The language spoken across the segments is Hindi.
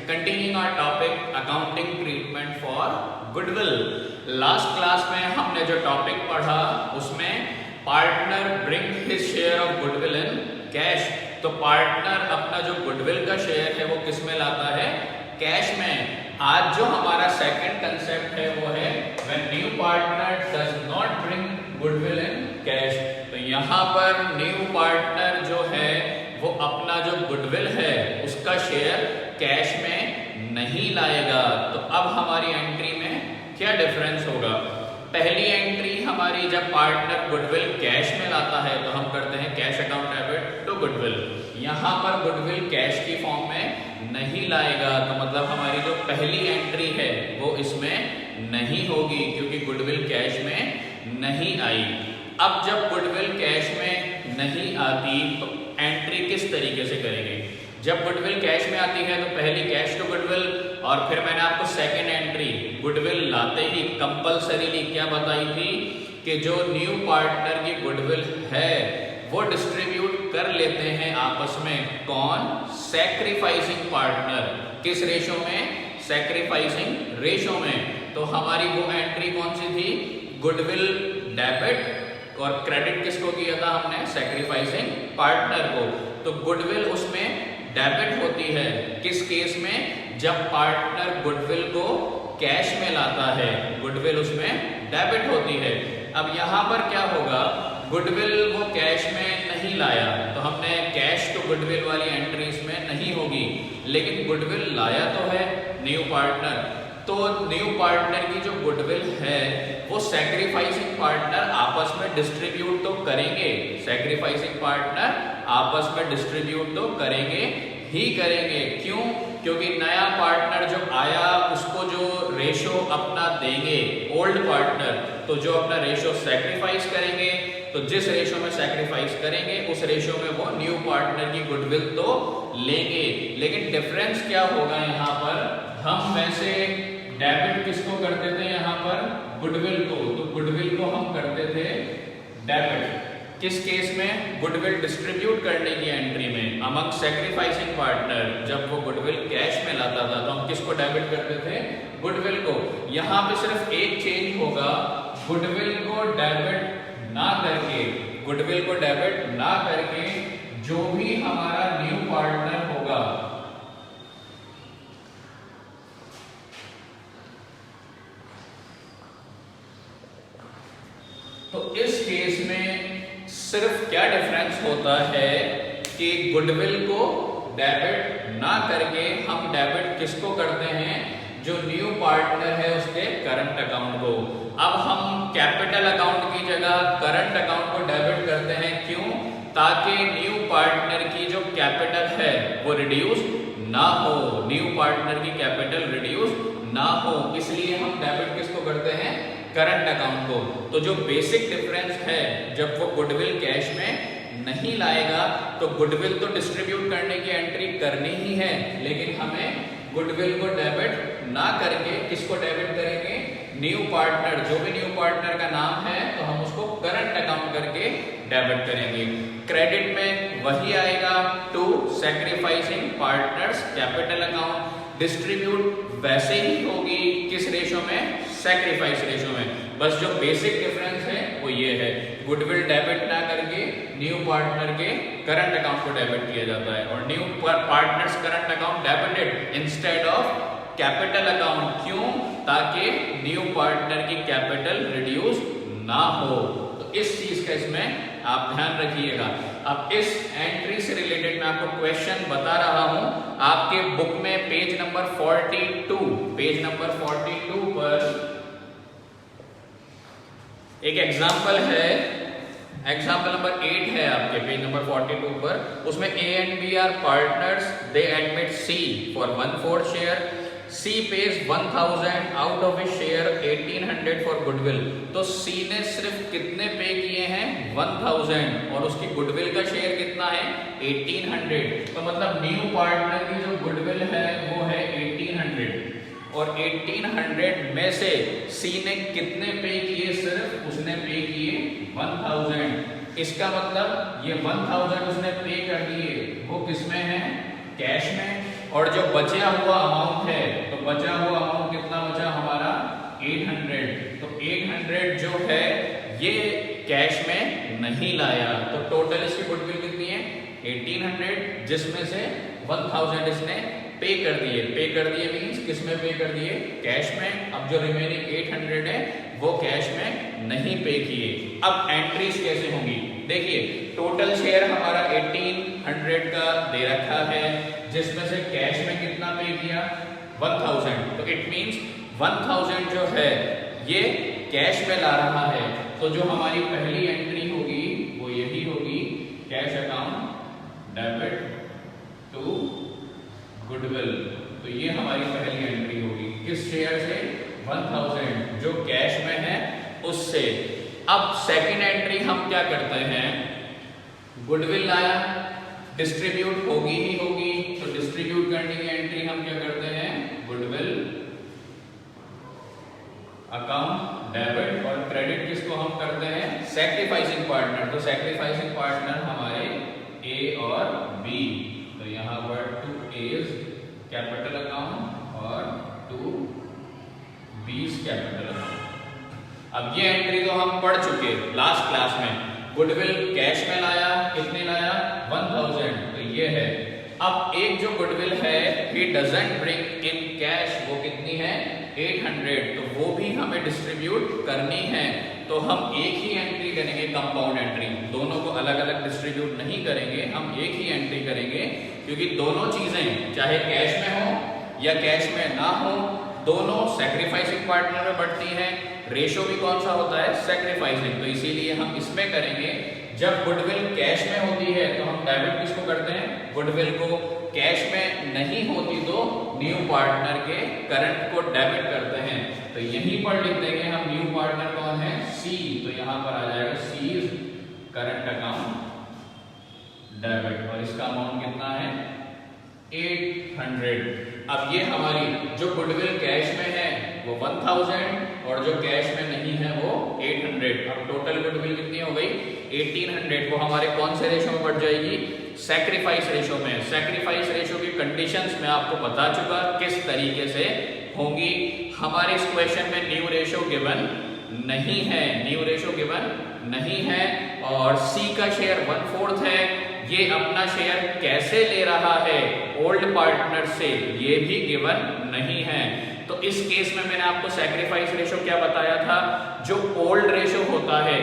continuing our topic accounting treatment for goodwill. Last class में हमने जो टॉपिक पढ़ा उसमें partner bring his share of goodwill in cash. तो पार्टनर अपना जो गुडविल का शेयर है वो किस में लाता है? कैश में। आज जो हमारा सेकंड कंसेप्ट है वो है when new partner does not bring goodwill in cash. तो यहाँ पर न्यू पार्टनर जो है वो अपना जो गुडविल है उसका शेयर कैश में नहीं लाएगा। तो अब हमारी एंट्री में क्या डिफरेंस होगा? पहली एंट्री हमारी जब पार्टनर गुडविल कैश में लाता है तो हम करते हैं cash account debit to goodwill. यहाँ पर गुडविल कैश की फॉर्म में नहीं लाएगा, तो मतलब हमारी जो पहली एंट्री है वो इसमें नहीं होगी क्योंकि गुडविल कैश में नहीं आई। अब जब गुडविल कैश में नहीं आती तो एंट्री किस तरीके से करेंगे? जब गुडविल कैश में आती है तो पहली कैश टू गुडविल, और फिर मैंने आपको सेकेंड एंट्री गुडविल लाते ही कंपल्सरीली क्या बताई थी कि जो न्यू पार्टनर की गुडविल है वो डिस्ट्रीब्यूट कर लेते हैं आपस में। कौन? Sacrificing partner. किस रेशो में? सैक्रिफाइसिंग रेशो में। तो हमारी वो एंट्री कौन सी थी? गुडविल डेबिट, और क्रेडिट किसको किया था हमने? सैक्रिफाइसिंग पार्टनर को। तो गुडविल उसमें डेबिट होती है। किस केस में? जब पार्टनर गुडविल को कैश में लाता है, गुडविल उसमें डेबिट होती है। अब यहाँ पर क्या होगा? गुडविल वो कैश में नहीं लाया तो हमने कैश टू गुडविल वाली एंट्री इसमें नहीं होगी, लेकिन गुडविल लाया तो है न्यू पार्टनर। तो न्यू पार्टनर की जो गुडविल है वो सैक्रिफाइसिंग पार्टनर आपस में डिस्ट्रीब्यूट तो करेंगे। सैक्रिफाइसिंग पार्टनर आपस में डिस्ट्रीब्यूट तो करेंगे ही करेंगे। क्यों? क्योंकि नया पार्टनर जो आया उसको जो रेशो अपना देंगे ओल्ड पार्टनर, तो जो अपना रेशो सैक्रिफाइस करेंगे, तो जिस रेशो में सैक्रिफाइस करेंगे उस रेशो में वो न्यू पार्टनर की गुडविल तो लेंगे। लेकिन डिफरेंस क्या होगा यहाँ पर? हम वैसे डेबिट किसको करते थे यहाँ पर? गुडविल को। तो गुडविल को हम करते थे डेबिट। किस केस में? गुडविल डिस्ट्रीब्यूट करने की एंट्री में अमंग सैक्रिफाइसिंग पार्टनर। जब वो गुडविल कैश में लाता था तो हम किसको डेबिट करते थे? गुडविल को। यहाँ पे सिर्फ एक चेंज होगा, गुडविल को डेबिट ना करके, गुडविल को डेबिट ना करके जो भी हमारा न्यू पार्टनर होगा तो इस केस में सिर्फ क्या डिफरेंस होता है कि गुडविल को डेबिट ना करके हम डेबिट किसको करते हैं? जो न्यू पार्टनर है उसके करंट अकाउंट को। अब हम कैपिटल अकाउंट की जगह करंट अकाउंट को डेबिट करते हैं। क्यों? ताकि न्यू पार्टनर की जो कैपिटल है वो रिड्यूस ना हो, न्यू पार्टनर की कैपिटल रिड्यूस ना हो, इसलिए हम डेबिट किसको करते हैं? करंट अकाउंट को। तो जो बेसिक डिफरेंस है, जब वो गुडविल कैश में नहीं लाएगा तो गुडविल तो डिस्ट्रीब्यूट करने की एंट्री करनी ही है, लेकिन हमें गुडविल को डेबिट ना करके किसको डेबिट करेंगे? न्यू पार्टनर, जो भी न्यू पार्टनर का नाम है तो हम उसको करंट अकाउंट करके डेबिट करेंगे। क्रेडिट में वही आएगा to sacrificing partners capital account. Distribute वैसे ही होगी किस रेशो में? सैक्रिफाइस रेशो में। बस जो बेसिक डिफरेंस है वो ये है, गुडविल डेबिट ना करके न्यू पार्टनर के करंट अकाउंट को डेबिट किया जाता है, और new partners current account debited instead of capital account. क्यों? ताकि न्यू पार्टनर की कैपिटल रिड्यूस ना हो। तो इस चीज का इसमें आप ध्यान रखिएगा। अब इस एंट्री से रिलेटेड मैं आपको क्वेश्चन बता रहा हूं। आपके बुक में पेज नंबर 42, पेज नंबर 42 पर एक एग्जाम्पल है, एग्जाम्पल नंबर 8 है आपके पेज नंबर 42 पर। उसमें A and B are partners, they admit C for 1/4 share. C pays 1000 out of his share 1800 for goodwill. तो C ने सिर्फ कितने पे किए हैं? 1000, और उसकी गुडविल का शेयर कितना है? 1800। तो मतलब न्यू पार्टनर की जो गुडविल है वो है 1800, और 1800 में से C ने कितने पे किए? सिर्फ उसने पे किए 1000। इसका मतलब ये 1000 उसने पे कर दिए, वो किसमें है? कैश में। और जो बचा हुआ अमाउंट है, तो बचा हुआ अमाउंट कितना बचा हमारा 800। तो 800 जो है ये कैश में नहीं लाया, तो टोटल इसकी गुडविल कितनी है 1800, जिसमें से 1000 इसने पे कर दिए। पे कर दिए मींस किस में पे कर दिए, कैश में। अब जो रिमेनिंग 800 है वो कैश में नहीं पे किए। अब एंट्रीज कैसे होंगी, देखिए टोटल शेयर हमारा 1800 का दे रखा है, जिसमें से कैश में कितना पे किया 1000। तो इट मींस 1000 जो है ये कैश में ला रहा है। तो जो हमारी पहली एंट्री होगी वो यही होगी, cash account debit to goodwill. तो ये हमारी पहली एंट्री होगी, किस शेयर से 1000 जो कैश में है उससे। अब सेकंड एंट्री हम क्या करते हैं, गुडविल लाया, डिस्ट्रीब्यूट होगी ही होगी, तो डिस्ट्रीब्यूट करने की एंट्री हम क्या करते हैं, गुडविल अकाउंट डेबिट, और क्रेडिट किसको हम करते हैं, सैक्रिफाइसिंग पार्टनर। तो सैक्रिफाइसिंग पार्टनर हमारे ए और बी, तो यहां पर 2 A's कैपिटल अकाउंट और 2 B's कैपिटल अकाउंट। अब ये एंट्री तो हम पढ़ चुके लास्ट क्लास में, गुडविल कैश में लाया, कितने लाया 1000, तो ये है। अब एक जो गुडविल है he doesn't bring in cash, वो कितनी है 800, तो वो भी हमें डिस्ट्रीब्यूट करनी है। तो हम एक ही एंट्री करेंगे, कंपाउंड एंट्री, दोनों को अलग अलग डिस्ट्रीब्यूट नहीं करेंगे, हम एक ही एंट्री करेंगे, क्योंकि दोनों चीजें चाहे कैश में हो या कैश में ना हो, दोनों सैक्रिफाइसिंग पार्टनर में बढ़ती हैं। रेशो भी कौन सा होता है, सैक्रिफाइसिंग, तो इसीलिए हम इसमें करेंगे। जब गुडविल कैश में होती है तो हम डेबिट किसको करते हैं, गुडविल को। कैश में नहीं होती तो न्यू पार्टनर के करंट को डेबिट करते हैं। तो यहीं पर लिख देंगे हम न्यू पार्टनर कौन है, सी, तो यहां पर आ जाएगा सी इज करंट अकाउंट डेबिट, और इसका अमाउंट कितना है 800। अब ये हमारी जो गुडविल कैश में है वो 1000 और जो कैश में नहीं है वो 800। अब टोटल गुडविल कितनी हो गई 1800, वो हमारे कौन से रेशो में बढ़ जाएगी, सैक्रिफाइस रेशो में। सैक्रिफाइस रेशो की कंडीशंस मैं आपको बता चुका किस तरीके से होंगी। हमारे इस क्वेश्चन में न्यू रेशो गिवन नहीं है, न्यू रेशो गिवन नहीं है, और सी का शेयर 1/4 है। ये अपना शेयर कैसे ले रहा है, ओल्ड पार्टनर से, ये भी गिवन नहीं है। तो इस केस में मैंने आपको सैक्रिफाइस रेशो क्या बताया था, जो ओल्ड रेशो होता है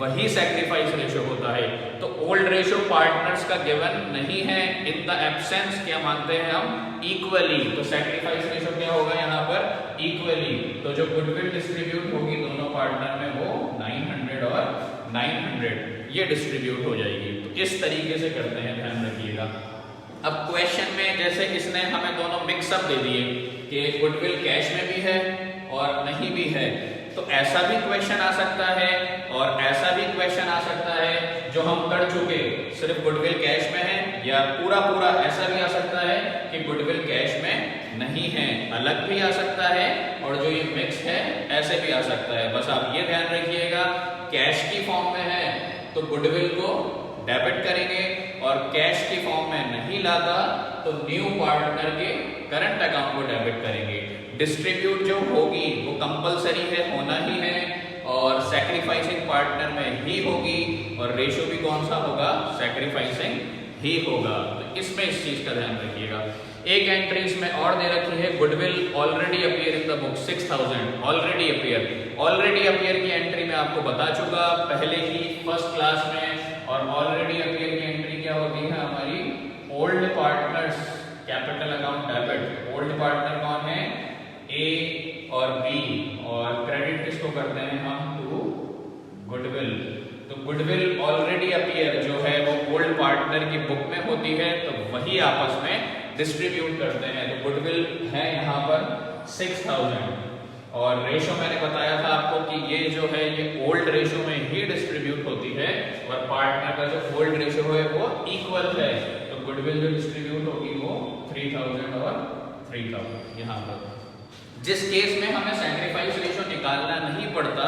वही सैक्रिफाइस रेशो होता है। तो ओल्ड रेशो पार्टनर्स का गिवन नहीं है, इन द एब्सेंस क्या मानते हैं हम, इक्वली। तो सैक्रिफाइस रेशो क्या होगा यहाँ पर, इक्वली। तो जो गुडविल डिस्ट्रीब्यूट होगी दोनों पार्टनर में वो 900 और 900 ये डिस्ट्रीब्यूट हो जाएगी। तो इस तरीके से करते हैं, ध्यान रखिएगा। अब क्वेश्चन में जैसे इसने हमें दोनों मिक्सअप दे दिए कि गुडविल कैश में भी है और नहीं भी है, तो ऐसा भी क्वेश्चन आ सकता है और ऐसा भी क्वेश्चन आ सकता है जो हम कर चुके, सिर्फ गुडविल कैश में है, या पूरा पूरा ऐसा भी आ सकता है कि गुडविल कैश में नहीं है, अलग भी आ सकता है, और जो ये मिक्स है ऐसे भी आ सकता है। बस आप ये ध्यान रखिएगा, कैश की फॉर्म में है तो गुडविल को डेबिट करेंगे, और कैश की फॉर्म में नहीं लाता तो न्यू पार्टनर के करंट अकाउंट को डेबिट करेंगे। डिस्ट्रीब्यूट जो होगी वो कंपलसरी है, होना ही है, और सैक्रिफाइसिंग पार्टनर में ही होगी, और रेशो भी कौन सा होगा, सैक्रिफाइसिंग ही होगा। तो इसमें इस चीज का ध्यान रखिएगा। एक एंट्री इसमें और दे रखी है, goodwill already appear in the book 6000, already appear. Already appear की एंट्री मैं आपको बता चुका पहले ही फर्स्ट क्लास में, और ऑलरेडी अपीयर की एंट्री क्या होती है हमारी, old partners capital account debit. Old partner कौन है, ए और बी, और क्रेडिट किसको करते हैं हम, टू गुडविल। तो गुडविल ऑलरेडी अपीयर जो है वो ओल्ड पार्टनर की बुक में होती है, तो वही आपस में डिस्ट्रीब्यूट करते हैं। तो गुडविल है यहाँ पर 6000, और रेशो मैंने बताया था आपको कि ये जो है ये ओल्ड रेशो में ही डिस्ट्रीब्यूट होती है, और पार्टनर का जो ओल्ड रेशो है वो इक्वल है। तो गुडविल जो डिस्ट्रीब्यूट होगी वो 3000 और 3000 यहाँ पर। जिस केस में हमें सैक्रिफाइस रेशो निकालना नहीं पड़ता,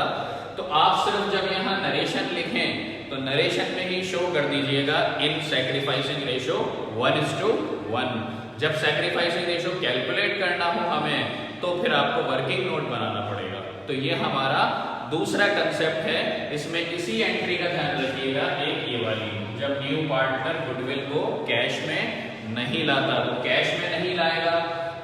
तो आप सिर्फ जब यहाँ नरेशन लिखें तो नरेशन में ही शो कर दीजिएगा इन सैक्रिफाइसिंग रेशो 1:1। जब सैक्रिफाइसिंग रेशियो कैलकुलेट करना हो हमें तो फिर आपको वर्किंग नोट बनाना पड़ेगा। तो ये हमारा दूसरा कंसेप्ट है। इसमें इसी एंट्री का ध्यान रखिएगा, एक ये वाली, जब न्यू पार्टनर गुडविल को कैश में नहीं लाता, तो कैश में नहीं लाएगा,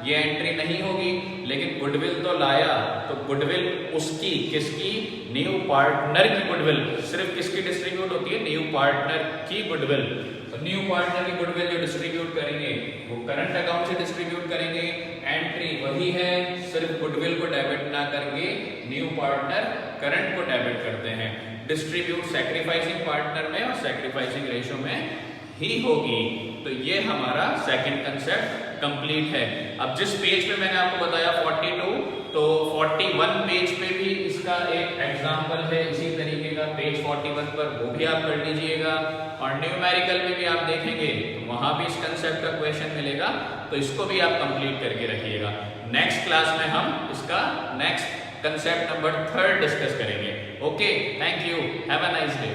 ये एंट्री नहीं होगी। लेकिन गुडविल तो लाया, तो गुडविल उसकी, किसकी, न्यू पार्टनर की गुडविल। सिर्फ किसकी डिस्ट्रीब्यूट होती है, न्यू पार्टनर की गुडविल। तो न्यू पार्टनर की गुडविल जो डिस्ट्रीब्यूट करेंगे वो करंट अकाउंट से डिस्ट्रीब्यूट करेंगे। एंट्री वही है, सिर्फ गुडविल को डेबिट ना करके न्यू पार्टनर करंट को डेबिट करते हैं। डिस्ट्रीब्यूट सैक्रिफाइसिंग पार्टनर में और सैक्रिफाइसिंग रेशियो में ही होगी। तो ये हमारा सेकंड कंसेप्ट कंप्लीट है। अब जिस पेज पे मैंने आपको बताया 42, तो 41 पेज पे भी इसका एक एग्जांपल है इसी तरीके का, पेज 41 पर वो भी आप कर लीजिएगा। और न्यूमेरिकल में भी आप देखेंगे तो वहां भी इस कंसेप्ट का क्वेश्चन मिलेगा, तो इसको भी आप कंप्लीट करके रखिएगा। नेक्स्ट क्लास में हम इसका नेक्स्ट कंसेप्ट नंबर 3 डिस्कस करेंगे। Okay, thank you, have a nice day.